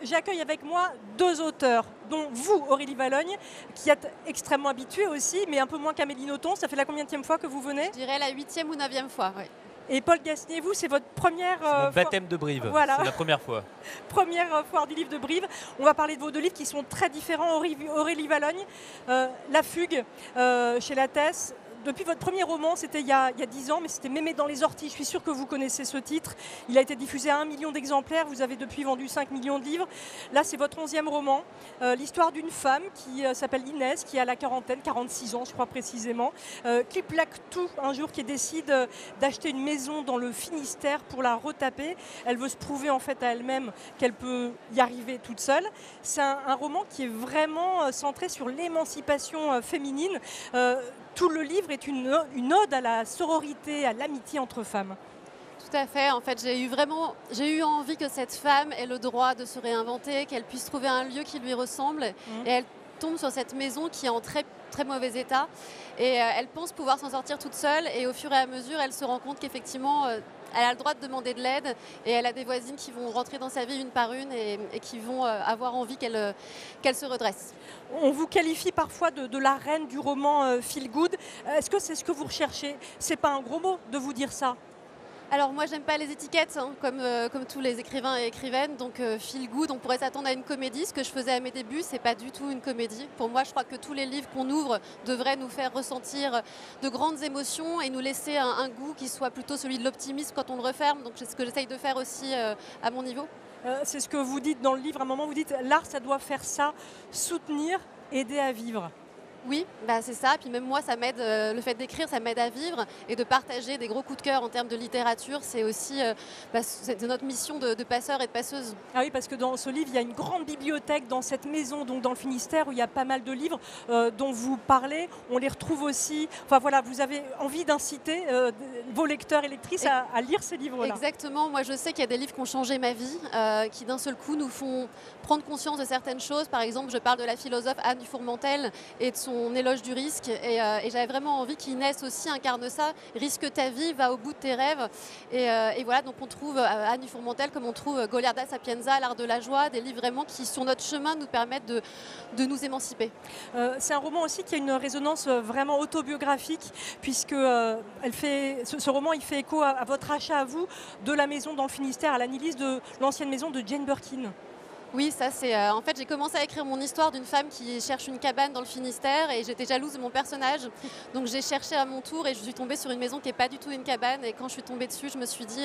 J'accueille avec moi 2 auteurs, dont vous, Aurélie Vallogne, qui êtes extrêmement habituée aussi, mais un peu moins qu'Amélie Nothomb. Ça fait la combienième fois que vous venez? Je dirais la 8e ou 9e fois, oui. Et Paul Gasnier, vous, c'est votre première C'est mon baptême de Brive, voilà. C'est la première fois. Première foire du livre de Brive. On va parler de vos 2 livres qui sont très différents. Aurélie Vallogne, La Fugue, chez Lattès. Depuis votre premier roman, c'était il y a 10 ans, mais c'était Mémé dans les orties. Je suis sûre que vous connaissez ce titre. Il a été diffusé à 1 million d'exemplaires. Vous avez depuis vendu 5 millions de livres. Là, c'est votre 11e roman. L'histoire d'une femme qui s'appelle Inès, qui a la quarantaine, 46 ans, je crois précisément, qui plaque tout un jour, qui décide d'acheter une maison dans le Finistère pour la retaper. Elle veut se prouver en fait à elle-même qu'elle peut y arriver toute seule. C'est un roman qui est vraiment centré sur l'émancipation féminine. Tout le livre est une ode à la sororité, à l'amitié entre femmes. Tout à fait. En fait, j'ai eu envie que cette femme ait le droit de se réinventer, qu'elle puisse trouver un lieu qui lui ressemble. Et elle tombe sur cette maison qui est en très, très mauvais état. Et elle pense pouvoir s'en sortir toute seule. Et au fur et à mesure, elle se rend compte qu'effectivement, elle a le droit de demander de l'aide. Et elle a des voisines qui vont rentrer dans sa vie une par une et qui vont avoir envie qu'elle se redresse. On vous qualifie parfois de la reine du roman feel good. Est-ce que c'est ce que vous recherchez? C'est pas un gros mot de vous dire ça? Alors moi j'aime pas les étiquettes comme tous les écrivains et écrivaines, donc feel good, on pourrait s'attendre à une comédie. Ce que je faisais à mes débuts, c'est pas du tout une comédie. Pour moi, je crois que tous les livres qu'on ouvre devraient nous faire ressentir de grandes émotions et nous laisser un goût qui soit plutôt celui de l'optimisme quand on le referme. Donc c'est ce que j'essaye de faire aussi à mon niveau. C'est ce que vous dites dans le livre. À un moment, vous dites l'art, ça doit faire ça, soutenir, aider à vivre. Oui, bah c'est ça. Puis même moi, ça m'aide. Le fait d'écrire, ça m'aide à vivre et de partager des gros coups de cœur en termes de littérature. C'est aussi c'est notre mission de passeurs et de passeuses. Ah oui, parce que dans ce livre, il y a une grande bibliothèque dans cette maison, donc dans le Finistère, où il y a pas mal de livres dont vous parlez. On les retrouve aussi. Enfin voilà, vous avez envie d'inciter vos lecteurs et lectrices à lire ces livres-là. Exactement. Moi, je sais qu'il y a des livres qui ont changé ma vie, qui d'un seul coup nous font prendre conscience de certaines choses. Par exemple, je parle de la philosophe Anne Dufourmentel et de son éloge du risque. Et j'avais vraiment envie qu'Inès aussi incarne ça. Risque ta vie, va au bout de tes rêves. Et voilà, donc on trouve Anne Dufourmentel comme on trouve Goliarda Sapienza, L'art de la joie, des livres vraiment qui, sur notre chemin, nous permettent de nous émanciper. C'est un roman aussi qui a une résonance vraiment autobiographique, puisque ce roman il fait écho à votre achat à vous de la maison dans le Finistère, à l'Annelise, de l'ancienne maison de Jane Birkin. Oui, ça c'est. En fait, j'ai commencé à écrire mon histoire d'une femme qui cherche une cabane dans le Finistère et j'étais jalouse de mon personnage. Donc j'ai cherché à mon tour et je suis tombée sur une maison qui n'est pas du tout une cabane. Et quand je suis tombée dessus, je me suis dit,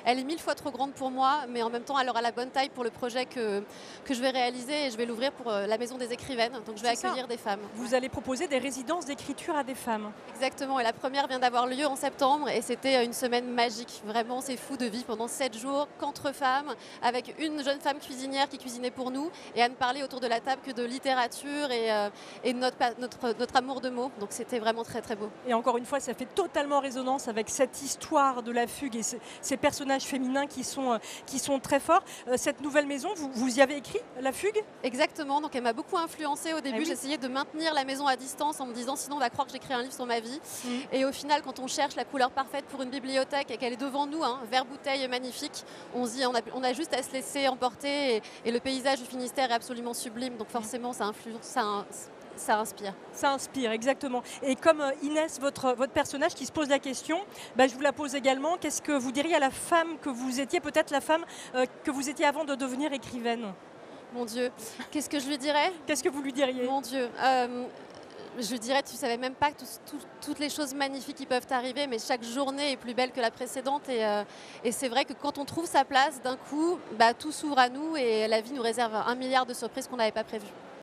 elle est 1000 fois trop grande pour moi, mais en même temps, elle aura la bonne taille pour le projet que je vais réaliser et je vais l'ouvrir pour la maison des écrivaines. Donc je vais accueillir des femmes. Vous allez proposer des résidences d'écriture à des femmes. Exactement. Et la première vient d'avoir lieu en septembre et c'était une semaine magique. Vraiment, c'est fou de vivre pendant 7 jours qu'entre femmes, avec une jeune femme cuisinière qui cuisinait pour nous et à ne parler autour de la table que de littérature et de notre amour de mots. Donc c'était vraiment très très beau. Et encore une fois, ça fait totalement résonance avec cette histoire de la fugue et ces personnages féminins qui sont très forts. Cette nouvelle maison, vous y avez écrit La Fugue? Exactement, donc elle m'a beaucoup influencée au début. Ah oui. J'essayais de maintenir la maison à distance en me disant sinon on va croire que j'écris un livre sur ma vie. Et au final, quand on cherche la couleur parfaite pour une bibliothèque et qu'elle est devant nous, verre bouteille magnifique, on se dit on a juste à se laisser emporter et le paysage du Finistère est absolument sublime, donc forcément ça influence, ça inspire. Ça inspire, exactement. Et comme Inès, votre personnage qui se pose la question, je vous la pose également. Qu'est-ce que vous diriez à la femme que vous étiez, peut-être la femme que vous étiez avant de devenir écrivaine? Mon Dieu, qu'est-ce que je lui dirais? Qu'est-ce que vous lui diriez? Mon Dieu, je dirais, tu ne savais même pas toutes les choses magnifiques qui peuvent arriver, mais chaque journée est plus belle que la précédente. Et c'est vrai que quand on trouve sa place, d'un coup, tout s'ouvre à nous et la vie nous réserve 1 milliard de surprises qu'on n'avait pas prévues.